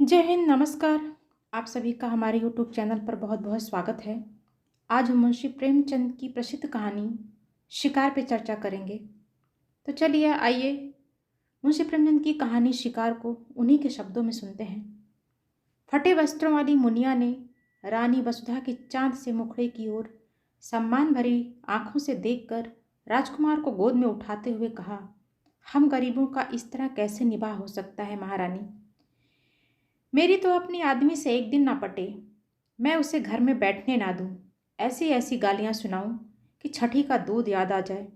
जय हिंद, नमस्कार। आप सभी का हमारे यूट्यूब चैनल पर बहुत बहुत स्वागत है। आज हम मुंशी प्रेमचंद की प्रसिद्ध कहानी शिकार पे चर्चा करेंगे। तो चलिए आइए मुंशी प्रेमचंद की कहानी शिकार को उन्हीं के शब्दों में सुनते हैं। फटे वस्त्रों वाली मुनिया ने रानी वसुधा के चांद से मुखड़े की ओर सम्मान भरी आंखों से देखकर राजकुमार को गोद में उठाते हुए कहा, हम गरीबों का इस तरह कैसे निबाह हो सकता है महारानी। मेरी तो अपनी आदमी से एक दिन ना पटे, मैं उसे घर में बैठने ना दूं, ऐसी ऐसी गालियां सुनाऊं कि छठी का दूध याद आ जाए।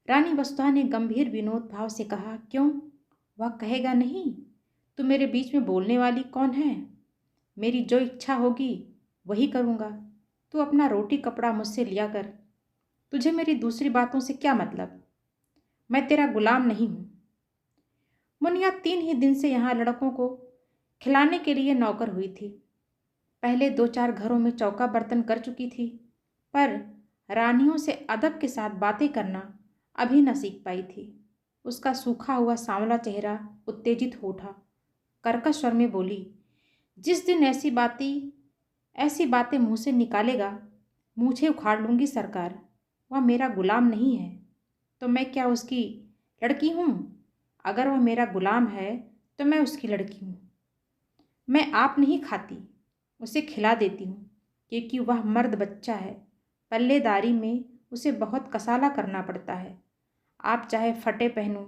रानी वसुधा ने गंभीर विनोद भाव से कहा, क्यों, वह कहेगा नहीं? तू मेरे बीच में बोलने वाली कौन है? मेरी जो इच्छा होगी वही करूँगा। तू अपना रोटी कपड़ा मुझसे लिया कर। तुझे मेरी दूसरी बातों से क्या मतलब? मैं तेरा गुलाम नहीं हूँ। मुनिया 3 ही दिन से यहाँ लड़कों को खिलाने के लिए नौकर हुई थी। पहले 2-4 घरों में चौका बर्तन कर चुकी थी, पर रानियों से अदब के साथ बातें करना अभी न सीख पाई थी। उसका सूखा हुआ सांवला चेहरा उत्तेजित हो उठा। कर्कश स्वर में बोली, जिस दिन ऐसी बातें मुंह से निकालेगा, मूछें उखाड़ लूंगी सरकार। वह मेरा गुलाम नहीं है तो मैं क्या उसकी लड़की हूँ? अगर वह मेरा गुलाम है तो मैं उसकी लड़की हूँ। मैं आप नहीं खाती, उसे खिला देती हूँ, क्योंकि वह मर्द बच्चा है। पल्लेदारी में उसे बहुत कसाला करना पड़ता है। आप चाहे फटे पहनूं,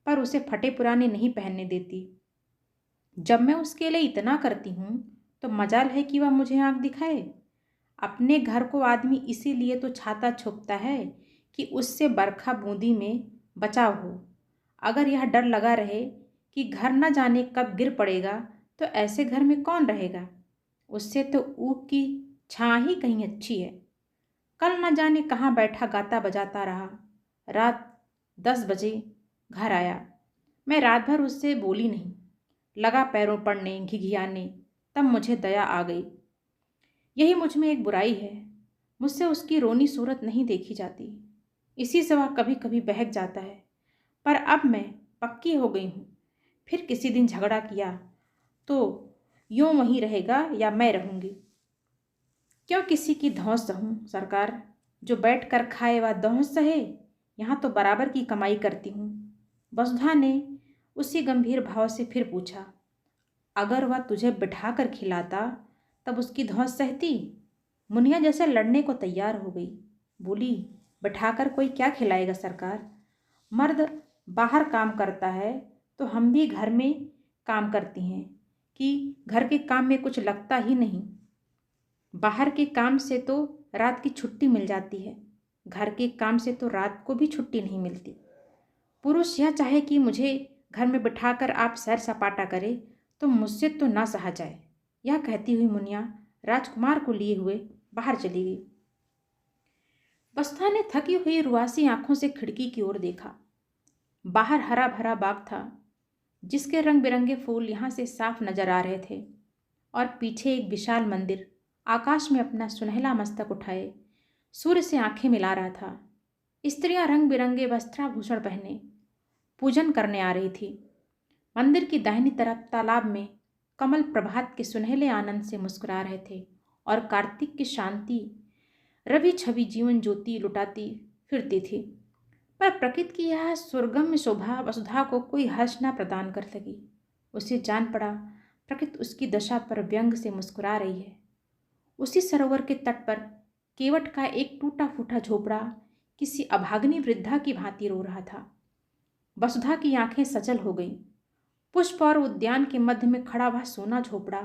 पर उसे फटे पुराने नहीं पहनने देती। जब मैं उसके लिए इतना करती हूँ तो मजाल है कि वह मुझे आंख दिखाए। अपने घर को आदमी इसीलिए तो छाता छोपता है कि उससे बरखा बूंदी में बचाव हो। अगर यह डर लगा रहे कि घर न जाने कब गिर पड़ेगा तो ऐसे घर में कौन रहेगा? उससे तो ऊख की छां ही कहीं अच्छी है। कल न जाने कहाँ बैठा गाता बजाता रहा, रात 10 बजे घर आया। मैं रात भर उससे बोली नहीं, लगा पैरों पड़ने घिघियाने। तब मुझे दया आ गई। यही मुझ में एक बुराई है, मुझसे उसकी रोनी सूरत नहीं देखी जाती। इसी से वह कभी कभी बहक जाता है। पर अब मैं पक्की हो गई हूँ, फिर किसी दिन झगड़ा किया तो यूं वहीं रहेगा या मैं रहूंगी। क्यों किसी की धौंस सहूं सरकार? जो बैठ कर खाए वह धौंस सहे। यहाँ तो बराबर की कमाई करती हूँ। वसुधा ने उसी गंभीर भाव से फिर पूछा, अगर वह तुझे बिठा कर खिलाता तब उसकी धौंस सहती? मुनिया जैसे लड़ने को तैयार हो गई। बोली, बिठाकर कोई क्या खिलाएगा सरकार? मर्द बाहर काम करता है तो हम भी घर में काम करती हैं कि घर के काम में कुछ लगता ही नहीं। बाहर के काम से तो रात की छुट्टी मिल जाती है, घर के काम से तो रात को भी छुट्टी नहीं मिलती। पुरुष यह चाहे कि मुझे घर में बिठाकर आप सैर सपाटा करे तो मुझसे तो ना सहा जाए। यह कहती हुई मुनिया राजकुमार को लिए हुए बाहर चली गई। वसुधा ने थकी हुई रुआसी आंखों से खिड़की की ओर देखा। बाहर हरा भरा बाग था, जिसके रंग बिरंगे फूल यहाँ से साफ नजर आ रहे थे, और पीछे एक विशाल मंदिर आकाश में अपना सुनहला मस्तक उठाए सूर्य से आंखें मिला रहा था। स्त्रियां रंग बिरंगे वस्त्राभूषण पहने पूजन करने आ रही थी। मंदिर की दाहिनी तरफ तालाब में कमल प्रभात के सुनहले आनंद से मुस्कुरा रहे थे और कार्तिक की शांति रवि छवि जीवन ज्योति लुटाती फिरती थी। पर प्रकृति की यह स्वर्गम्य शोभा वसुधा को कोई हर्ष न प्रदान कर सकी। उसे जान पड़ा प्रकृति उसकी दशा पर व्यंग से मुस्कुरा रही है। उसी सरोवर के तट पर केवट का एक टूटा फूटा झोपड़ा किसी अभागिनी वृद्धा की भांति रो रहा था। वसुधा की आंखें सचल हो गईं। पुष्प और उद्यान के मध्य में खड़ा वह सोना झोपड़ा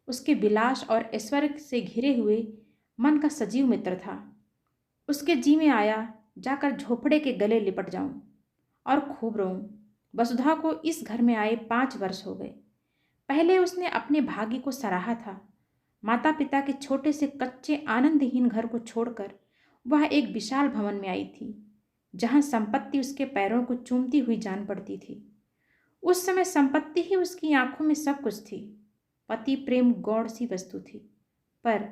उसके विलास और ऐश्वर्य से घिरे हुए मन का सजीव मित्र था। उसके जी में आया जाकर झोपड़े के गले लिपट जाऊं और खूब रोऊं। वसुधा को इस घर में आए 5 वर्ष हो गए। पहले उसने अपने भाग्य को सराहा था। माता पिता के छोटे से कच्चे आनंदहीन घर को छोड़कर वह एक विशाल भवन में आई थी, जहां संपत्ति उसके पैरों को चूमती हुई जान पड़ती थी। उस समय संपत्ति ही उसकी आंखों में सब कुछ थी। पति प्रेम गौण सी वस्तु थी, पर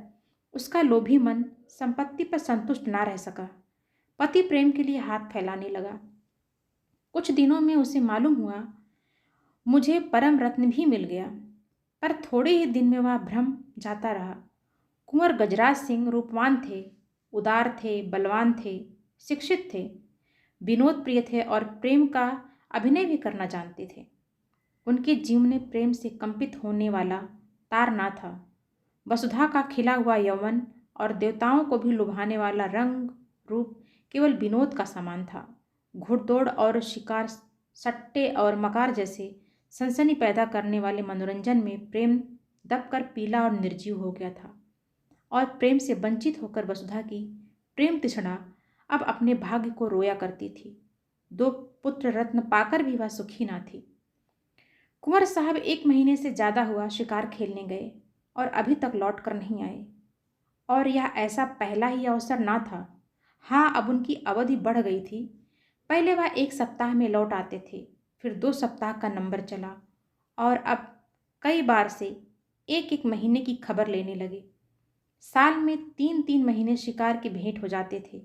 उसका लोभी मन संपत्ति पर संतुष्ट ना रह सका। पति प्रेम के लिए हाथ फैलाने लगा। कुछ दिनों में उसे मालूम हुआ, मुझे परम रत्न भी मिल गया। पर थोड़े ही दिन में वह भ्रम जाता रहा। कुंवर गजराज सिंह रूपवान थे, उदार थे, बलवान थे, शिक्षित थे, विनोद प्रिय थे और प्रेम का अभिनय भी करना जानते थे। उनके जीवन में प्रेम से कंपित होने वाला तार ना था। वसुधा का खिला हुआ यौवन और देवताओं को भी लुभाने वाला रंग रूप केवल विनोद का समान था। घुड़दौड़ और शिकार, सट्टे और मकार जैसे सनसनी पैदा करने वाले मनोरंजन में प्रेम दबकर पीला और निर्जीव हो गया था। और प्रेम से वंचित होकर वसुधा की प्रेम तृष्णा अब अपने भाग्य को रोया करती थी। 2 पुत्र रत्न पाकर भी वह सुखी ना थी। कुंवर साहब 1 महीने से ज़्यादा हुआ शिकार खेलने गए और अभी तक लौट कर नहीं आए। और यह ऐसा पहला ही अवसर ना था। हाँ, अब उनकी अवधि बढ़ गई थी। पहले वह 1 सप्ताह में लौट आते थे, फिर 2 सप्ताह का नंबर चला और अब कई बार से 1-1 महीने की खबर लेने लगे। साल में 3-3 महीने शिकार की भेंट हो जाते थे।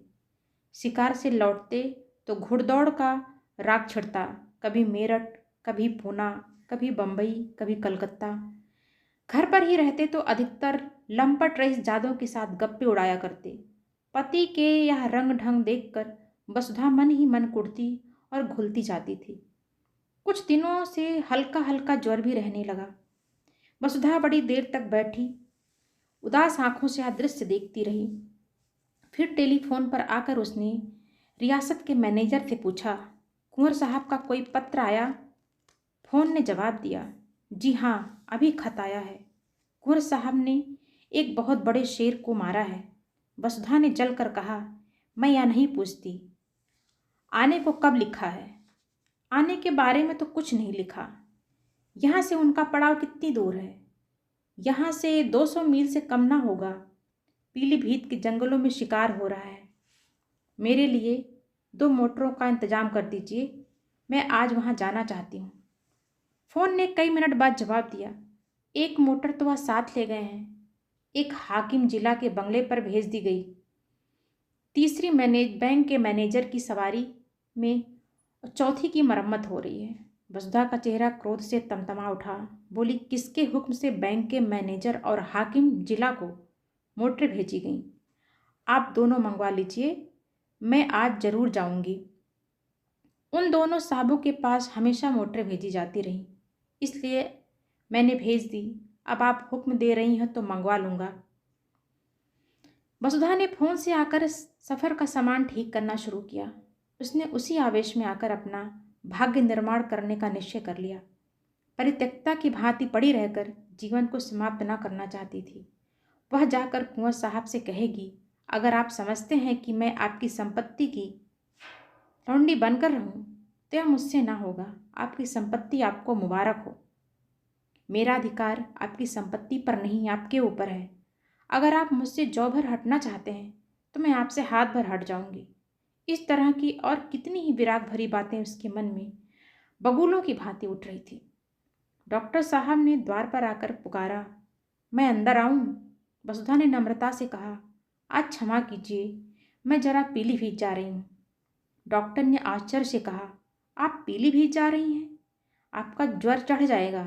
शिकार से लौटते तो घुड़दौड़ का राग छिड़ता, कभी मेरठ, कभी पूना, कभी बम्बई, कभी कलकत्ता। घर पर ही रहते तो अधिकतर लंपट रईस जादों के साथ गप्पे उड़ाया करते। पति के यह रंग ढंग देखकर वसुधा मन ही मन कुढ़ती और घुलती जाती थी। कुछ दिनों से हल्का हल्का ज्वर भी रहने लगा। वसुधा बड़ी देर तक बैठी उदास आंखों से यह दृश्य देखती रही। फिर टेलीफोन पर आकर उसने रियासत के मैनेजर से पूछा, कुंवर साहब का कोई पत्र आया? फोन ने जवाब दिया, जी हाँ, अभी खत आया है। कुंवर साहब ने एक बहुत बड़े शेर को मारा है। वसुधा ने जलकर कहा, मैं यह नहीं पूछती आने को कब लिखा है। आने के बारे में तो कुछ नहीं लिखा। यहाँ से उनका पड़ाव कितनी दूर है? यहाँ से 200 मील से कम ना होगा। पीलीभीत के जंगलों में शिकार हो रहा है। मेरे लिए 2 मोटरों का इंतजाम कर दीजिए, मैं आज वहाँ जाना चाहती हूँ। फोन ने कई मिनट बाद जवाब दिया, 1 मोटर तो वह साथ ले गए हैं, एक हाकिम जिला के बंगले पर भेज दी गई। तीसरी बैंक के मैनेजर की सवारी में, चौथी की मरम्मत हो रही है। वसुधा का चेहरा क्रोध से तमतमा उठा। बोली, किसके हुक्म से बैंक के मैनेजर और हाकिम जिला को मोटरें भेजी गईं? आप दोनों मंगवा लीजिए, मैं आज जरूर जाऊंगी। उन दोनों साहबों के पास हमेशा मोटरें भेजी जाती रहीं, इसलिए मैंने भेज दी। अब आप हुक्म दे रही हैं तो मंगवा लूँगा। वसुधा ने फोन से आकर सफ़र का सामान ठीक करना शुरू किया। उसने उसी आवेश में आकर अपना भाग्य निर्माण करने का निश्चय कर लिया। परित्यक्ता की भांति पड़ी रहकर जीवन को समाप्त न करना चाहती थी। वह जाकर कुंवर साहब से कहेगी, अगर आप समझते हैं कि मैं आपकी संपत्ति की लौंडी बनकर रहूं, तो यह मुझसे ना होगा। आपकी संपत्ति आपको मुबारक हो। मेरा अधिकार आपकी संपत्ति पर नहीं, आपके ऊपर है। अगर आप मुझसे जौ भर हटना चाहते हैं तो मैं आपसे हाथ भर हट जाऊंगी। इस तरह की और कितनी ही विराग भरी बातें उसके मन में बगुलों की भांति उठ रही थी। डॉक्टर साहब ने द्वार पर आकर पुकारा, मैं अंदर आऊं? वसुधा ने नम्रता से कहा, आज क्षमा कीजिए, मैं जरा पीलीभीत जा रही हूँ। डॉक्टर ने आश्चर्य से कहा, आप पीलीभीत जा रही हैं? आपका ज्वर चढ़ जाएगा।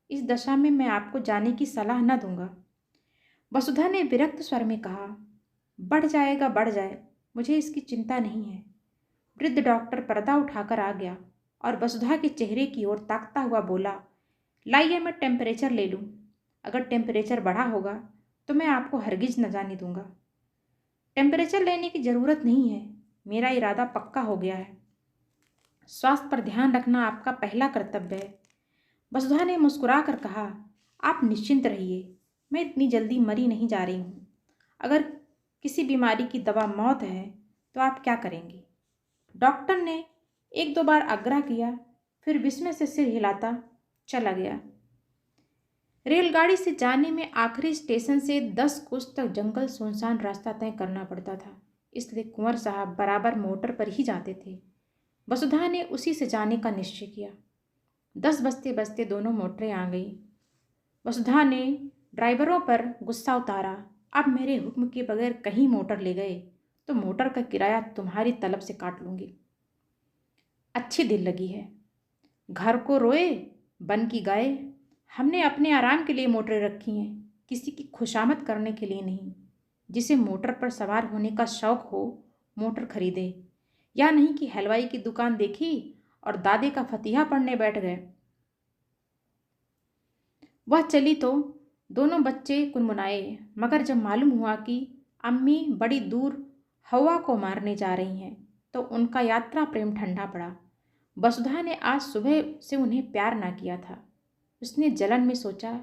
इस दशा में मैं आपको जाने की सलाह न दूंगा। वसुधा ने विरक्त स्वर में कहा, बढ़ जाएगा, बढ़ जाए, मुझे इसकी चिंता नहीं है। वृद्ध डॉक्टर पर्दा उठाकर आ गया और वसुधा के चेहरे की ओर ताकता हुआ बोला, लाइए मैं टेम्परेचर ले लूँ। अगर टेम्परेचर बढ़ा होगा तो मैं आपको हरगिज न जाने दूंगा। टेम्परेचर लेने की ज़रूरत नहीं है, मेरा इरादा पक्का हो गया है। स्वास्थ्य पर ध्यान रखना आपका पहला कर्तव्य है। वसुधा ने मुस्कुरा कर कहा, आप निश्चिंत रहिए, मैं इतनी जल्दी मरी नहीं जा रही हूँ। अगर किसी बीमारी की दवा मौत है तो आप क्या करेंगी? डॉक्टर ने 1-2 बार आग्रह किया, फिर विस्मय से सिर हिलाता चला गया। रेलगाड़ी से जाने में आखिरी स्टेशन से 10 कोस तक जंगल सुनसान रास्ता तय करना पड़ता था, इसलिए कुंवर साहब बराबर मोटर पर ही जाते थे। वसुधा ने उसी से जाने का निश्चय किया। 10 बजते बजते दोनों मोटरें आ गई। वसुधा ने ड्राइवरों पर गुस्सा उतारा, अब मेरे हुक्म के बगैर कहीं मोटर ले गए तो मोटर का किराया तुम्हारी तलब से काट लूँगी। अच्छी दिल लगी है। घर को रोए बन की गाय, हमने अपने आराम के लिए मोटरें रखी हैं, किसी की खुशामद करने के लिए नहीं। जिसे मोटर पर सवार होने का शौक हो मोटर खरीदे, या नहीं कि हलवाई की दुकान देखी और दादी का फतीहा पढ़ने बैठ गए। वह चली तो दोनों बच्चे कुनमुनाए, मगर जब मालूम हुआ कि अम्मी बड़ी दूर हवा को मारने जा रही हैं तो उनका यात्रा प्रेम ठंडा पड़ा। वसुधा ने आज सुबह से उन्हें प्यार ना किया था। उसने जलन में सोचा,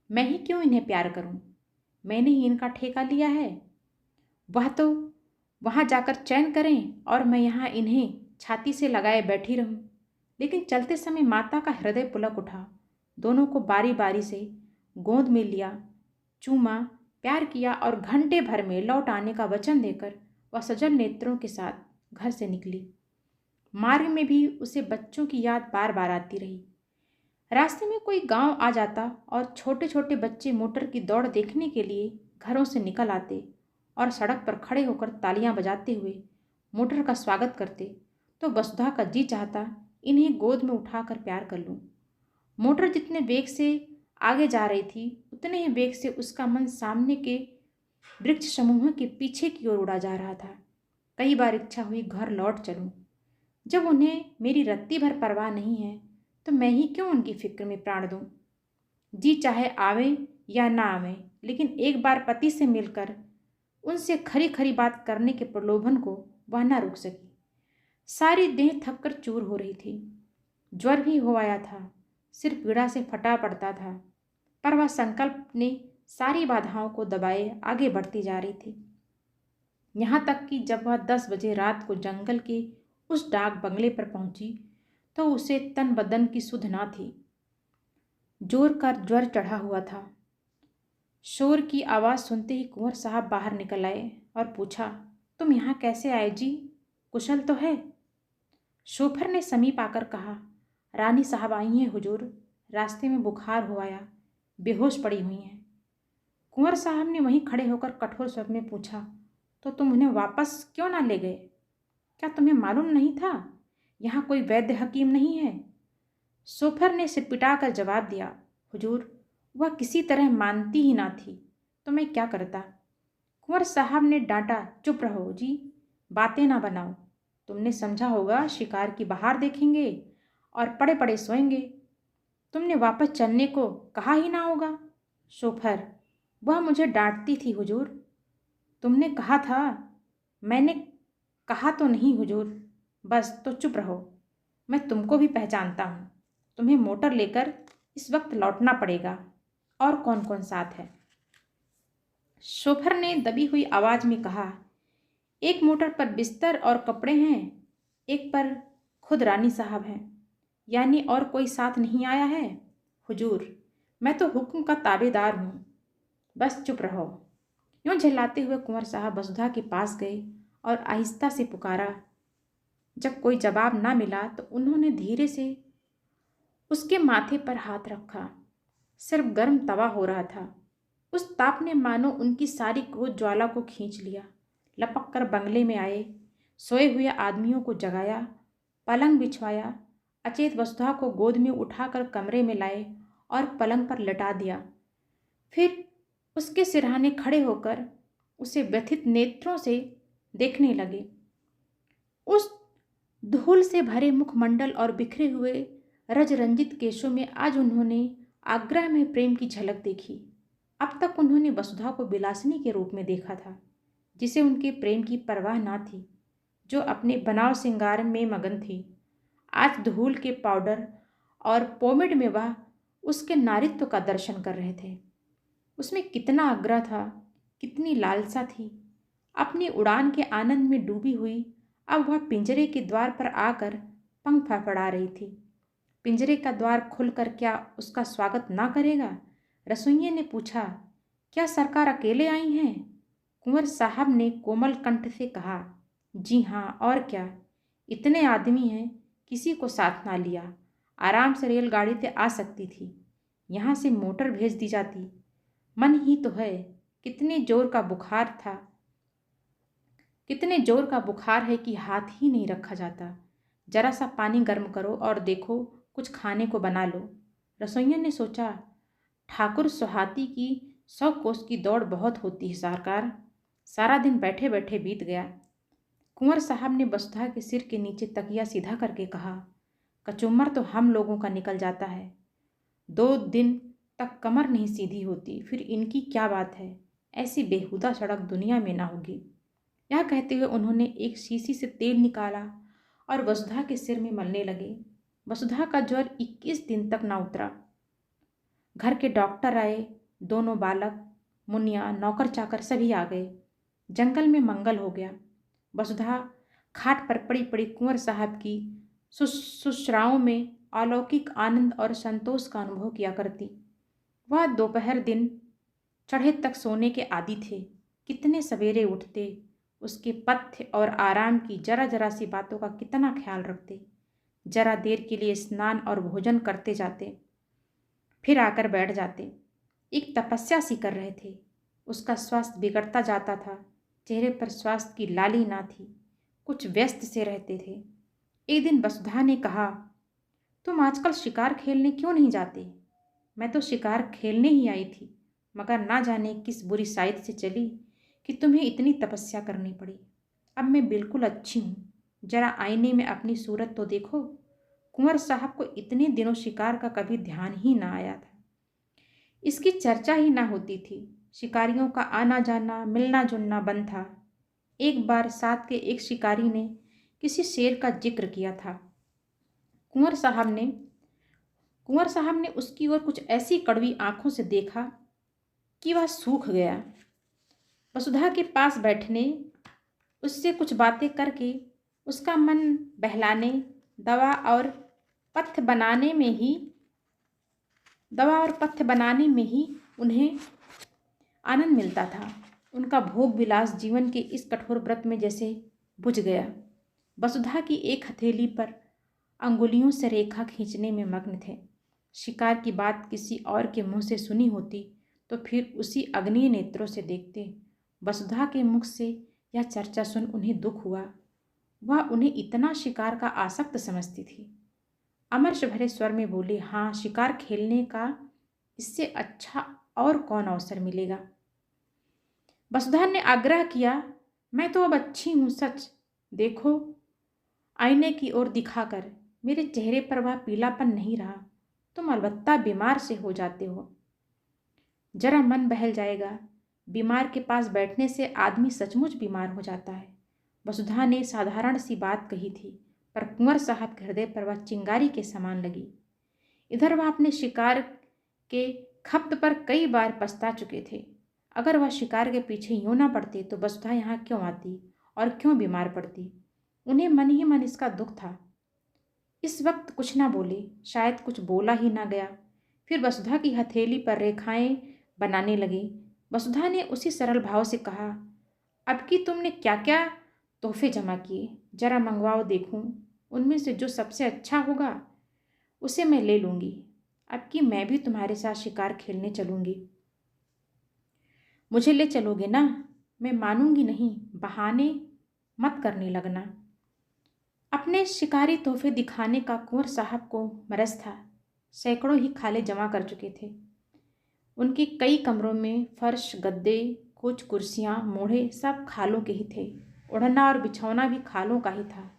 मैं ही क्यों इन्हें प्यार करूं? मैंने ही इनका ठेका लिया है। वह तो वहां जाकर चैन करें और मैं यहाँ इन्हें छाती से लगाए बैठी रहूं। लेकिन चलते समय माता का हृदय पुलक उठा। दोनों को बारी बारी से गोद में लिया, चूमा, प्यार किया और घंटे भर में लौट आने का वचन देकर वह सजल नेत्रों के साथ घर से निकली। मार्ग में भी उसे बच्चों की याद बार बार आती रही। रास्ते में कोई गांव आ जाता और छोटे छोटे बच्चे मोटर की दौड़ देखने के लिए घरों से निकल आते और सड़क पर खड़े होकर तालियां बजाते हुए मोटर का स्वागत करते, तो वसुधा का जी चाहता इन्हें गोद में उठाकर प्यार कर लूं। मोटर जितने वेग से आगे जा रही थी उतने ही वेग से उसका मन सामने के वृक्ष समूह के पीछे की ओर उड़ा जा रहा था। कई बार इच्छा हुई घर लौट चलूं। जब उन्हें मेरी रत्ती भर परवाह नहीं है तो मैं ही क्यों उनकी फिक्र में प्राण दूं। जी चाहे आवे या ना आवे, लेकिन एक बार पति से मिलकर उनसे खरी खरी बात करने के प्रलोभन को वह ना रोक सकी। सारी देह थककर चूर हो रही थी। ज्वर भी हो आया था, सिर पीड़ा से फटा पड़ता था, पर वह संकल्प ने सारी बाधाओं को दबाए आगे बढ़ती जा रही थी। यहाँ तक कि जब वह 10 बजे रात को जंगल के उस डाक बंगले पर पहुंची तो उसे तन बदन की सुध ना थी। जोर का ज्वर चढ़ा हुआ था। शोर की आवाज़ सुनते ही कुंवर साहब बाहर निकल आए और पूछा, तुम यहाँ कैसे आए जी? कुशल तो है? शोफर ने समीप आकर कहा, रानी साहब आई हैं हुजूर, रास्ते में बुखार हो आया, बेहोश पड़ी हुई हैं। कुंवर साहब ने वहीं खड़े होकर कठोर स्वर में पूछा, तो तुम उन्हें वापस क्यों ना ले गए? क्या तुम्हें मालूम नहीं था यहाँ कोई वैद्य हकीम नहीं है? शोफर ने सिरपिटा कर जवाब दिया, हुजूर, वह किसी तरह मानती ही ना थी तो मैं क्या करता। कुंवर साहब ने डांटा, चुप रहो जी, बातें ना बनाओ। तुमने समझा होगा शिकार की बहार देखेंगे और पड़े पड़े सोएंगे। तुमने वापस चलने को कहा ही ना होगा। शोफर, वह मुझे डांटती थी हुजूर। तुमने कहा था। मैंने कहा तो नहीं हुजूर। बस तो चुप रहो। मैं तुमको भी पहचानता हूँ। तुम्हें मोटर लेकर इस वक्त लौटना पड़ेगा। और कौन कौन साथ है? शोफर ने दबी हुई आवाज में कहा, एक मोटर पर बिस्तर और कपड़े हैं, एक पर खुद रानी साहब हैं। यानी और कोई साथ नहीं आया है? हुजूर, मैं तो हुक्म का ताबेदार हूँ। बस चुप रहो। यूं झल्लाते हुए कुंवर साहब वसुधा के पास गए और आहिस्ता से पुकारा। जब कोई जवाब ना मिला तो उन्होंने धीरे से उसके माथे पर हाथ रखा। सिर्फ गर्म तवा हो रहा था। उस ताप ने मानो उनकी सारी क्रोध ज्वाला को खींच लिया। लपक कर बंगले में आए, सोए हुए आदमियों को जगाया, पलंग बिछवाया, अचेत वसुधा को गोद में उठाकर कमरे में लाए और पलंग पर लटा दिया। फिर उसके सिरहाने खड़े होकर उसे व्यथित नेत्रों से देखने लगे। उस धूल से भरे मुखमंडल और बिखरे हुए रजरंजित केशों में आज उन्होंने आग्रह में प्रेम की झलक देखी। अब तक उन्होंने वसुधा को विलासिनी के रूप में देखा था, जिसे उनके प्रेम की परवाह ना थी, जो अपने बनाव श्रृंगार में मगन थी। आज धूल के पाउडर और पोमेड में वह उसके नारित्व का दर्शन कर रहे थे। उसमें कितना आग्रह था, कितनी लालसा थी। अपनी उड़ान के आनंद में डूबी हुई अब वह पिंजरे के द्वार पर आकर पंख फड़फड़ा रही थी। पिंजरे का द्वार खुलकर क्या उसका स्वागत ना करेगा? रसोइये ने पूछा, क्या सरकार अकेले आई हैं? कुंवर साहब ने कोमल कंठ से कहा, जी हाँ, और क्या, इतने आदमी हैं, किसी को साथ ना लिया। आराम से रेलगाड़ी से आ सकती थी, यहाँ से मोटर भेज दी जाती। मन ही तो है, कितने जोर का बुखार था, कितने जोर का बुखार है कि हाथ ही नहीं रखा जाता। जरा सा पानी गर्म करो और देखो कुछ खाने को बना लो। रसोइया ने सोचा, ठाकुर सुहाती की 100 कोस की दौड़ बहुत होती है सरकार। सारा दिन बैठे बैठे बीत गया। कुंवर साहब ने वसुधा के सिर के नीचे तकिया सीधा करके कहा, कचूमर तो हम लोगों का निकल जाता है, 2 दिन तक कमर नहीं सीधी होती, फिर इनकी क्या बात है। ऐसी बेहुदा सड़क दुनिया में ना होगी। यह कहते हुए उन्होंने एक शीशी से तेल निकाला और वसुधा के सिर में मलने लगे। वसुधा का ज्वर 21 दिन तक ना उतरा। घर के डॉक्टर आए, दोनों बालक, मुनिया, नौकर चाकर सभी आ गए। जंगल में मंगल हो गया। वसुधा खाट पर पड़ी पड़ी कुंवर साहब की शुश्राओं में अलौकिक आनंद और संतोष का अनुभव किया करती। वह दोपहर दिन चढ़े तक सोने के आदी थे। कितने सवेरे उठते, उसके पथ्य और आराम की जरा जरा सी बातों का कितना ख्याल रखते। जरा देर के लिए स्नान और भोजन करते जाते, फिर आकर बैठ जाते। एक तपस्या सी कर रहे थे। उसका स्वास्थ्य बिगड़ता जाता था। चेहरे पर स्वास्थ्य की लाली ना थी। कुछ व्यस्त से रहते थे। एक दिन वसुधा ने कहा, तुम आजकल शिकार खेलने क्यों नहीं जाते? मैं तो शिकार खेलने ही आई थी, मगर ना जाने किस बुरी साइड से चली कि तुम्हें इतनी तपस्या करनी पड़ी। अब मैं बिल्कुल अच्छी हूँ। जरा आईने में अपनी सूरत तो देखो। कुंवर साहब को इतने दिनों शिकार का कभी ध्यान ही ना आया था। इसकी चर्चा ही ना होती थी। शिकारियों का आना जाना, मिलना जुलना बंद था। एक बार साथ के एक शिकारी ने किसी शेर का जिक्र किया था। कुंवर साहब ने उसकी ओर कुछ ऐसी कड़वी आंखों से देखा कि वह सूख गया। वसुधा के पास बैठने, उससे कुछ बातें करके उसका मन बहलाने, दवा और पथ्य बनाने में ही उन्हें आनंद मिलता था। उनका भोग विलास जीवन के इस कठोर व्रत में जैसे बुझ गया। वसुधा की एक हथेली पर अंगुलियों से रेखा खींचने में मग्न थे। शिकार की बात किसी और के मुंह से सुनी होती तो फिर उसी अग्नि नेत्रों से देखते। वसुधा के मुख से यह चर्चा सुन उन्हें दुख हुआ। वह उन्हें इतना शिकार का आसक्त समझती थी। अमर्ष भरे स्वर में बोले, हाँ, शिकार खेलने का इससे अच्छा और कौन अवसर मिलेगा। वसुधा ने आग्रह किया, मैं तो अब अच्छी हूँ, सच देखो आईने की ओर दिखाकर। मेरे चेहरे पर वह पीलापन नहीं रहा। तुम अलबत्ता बीमार से हो जाते हो। जरा मन बहल जाएगा। बीमार के पास बैठने से आदमी सचमुच बीमार हो जाता है। वसुधा ने साधारण सी बात कही थी, पर कुंवर साहब के हृदय पर वह चिंगारी के समान लगी। इधर वह अपने शिकार के खप्त पर कई बार पछता चुके थे। अगर वह शिकार के पीछे यूं ना पड़ते तो वसुधा यहाँ क्यों आती और क्यों बीमार पड़ती। उन्हें मन ही मन इसका दुख था। इस वक्त कुछ ना बोले, शायद कुछ बोला ही ना गया। फिर वसुधा की हथेली पर रेखाएं बनाने लगे। वसुधा ने उसी सरल भाव से कहा, अब कि तुमने क्या क्या तोहफे जमा किए, जरा मंगवाओ देखूं। उनमें से जो सबसे अच्छा होगा उसे मैं ले लूँगी। अब कि मैं भी तुम्हारे साथ शिकार खेलने चलूँगी। मुझे ले चलोगे ना? मैं मानूंगी नहीं, बहाने मत करने लगना। अपने शिकारी तोहफे दिखाने का कुंवर साहब को मरज था। सैकड़ों ही खाले जमा कर चुके थे। उनके कई कमरों में फर्श, गद्दे, कुछ कुर्सियाँ, मोढ़े सब खालों के ही थे। ओढ़ना और बिछौना भी खालों का ही था।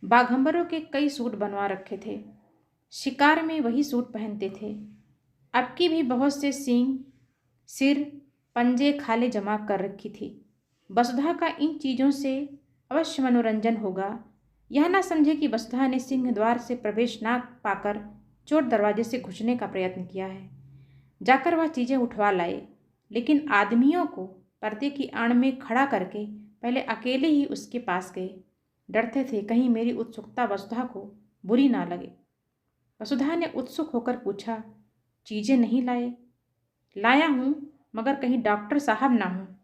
बाघंबरों के कई सूट बनवा रखे थे। शिकार में वही सूट पहनते थे। अब की भी बहुत से सींग, सिर, पंजे, खाले जमा कर रखी थी। वसुधा का इन चीज़ों से अवश्य मनोरंजन होगा। यह ना समझे कि वसुधा ने सिंह द्वार से प्रवेश ना पाकर चोर दरवाजे से घुसने का प्रयत्न किया है। जाकर वह चीज़ें उठवा लाए, लेकिन आदमियों को पर्दे की आड़ में खड़ा करके पहले अकेले ही उसके पास गए। डरते थे कहीं मेरी उत्सुकता वसुधा को बुरी ना लगे। वसुधा ने उत्सुक होकर पूछा, चीज़ें नहीं लाए? लाया हूँ, मगर कहीं डॉक्टर साहब ना हूँ।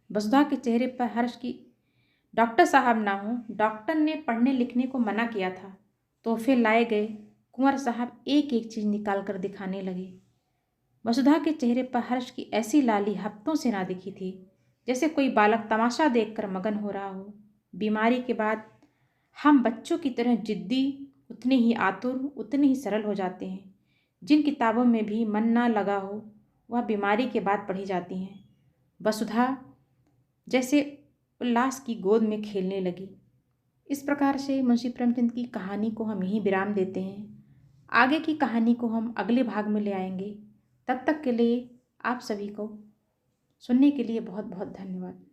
वसुधा के चेहरे पर हर्ष की डॉक्टर साहब ना हो। डॉक्टर ने पढ़ने लिखने को मना किया था। तोहफे लाए गए। कुंवर साहब एक एक चीज़ निकाल कर दिखाने लगे। वसुधा के चेहरे पर हर्ष की ऐसी लाली हफ्तों से ना दिखी थी, जैसे कोई बालक तमाशा देखकर मगन हो रहा हो। बीमारी के बाद हम बच्चों की तरह जिद्दी, उतने ही आतुर, उतने ही सरल हो जाते हैं। जिन किताबों में भी मन ना लगा हो वह बीमारी के बाद पढ़ी जाती हैं। वसुधा जैसे उल्लास की गोद में खेलने लगी। इस प्रकार से मुंशी प्रेमचंद की कहानी को हम यहीं विराम देते हैं। आगे की कहानी को हम अगले भाग में ले आएंगे। तब तक के लिए आप सभी को सुनने के लिए बहुत बहुत धन्यवाद।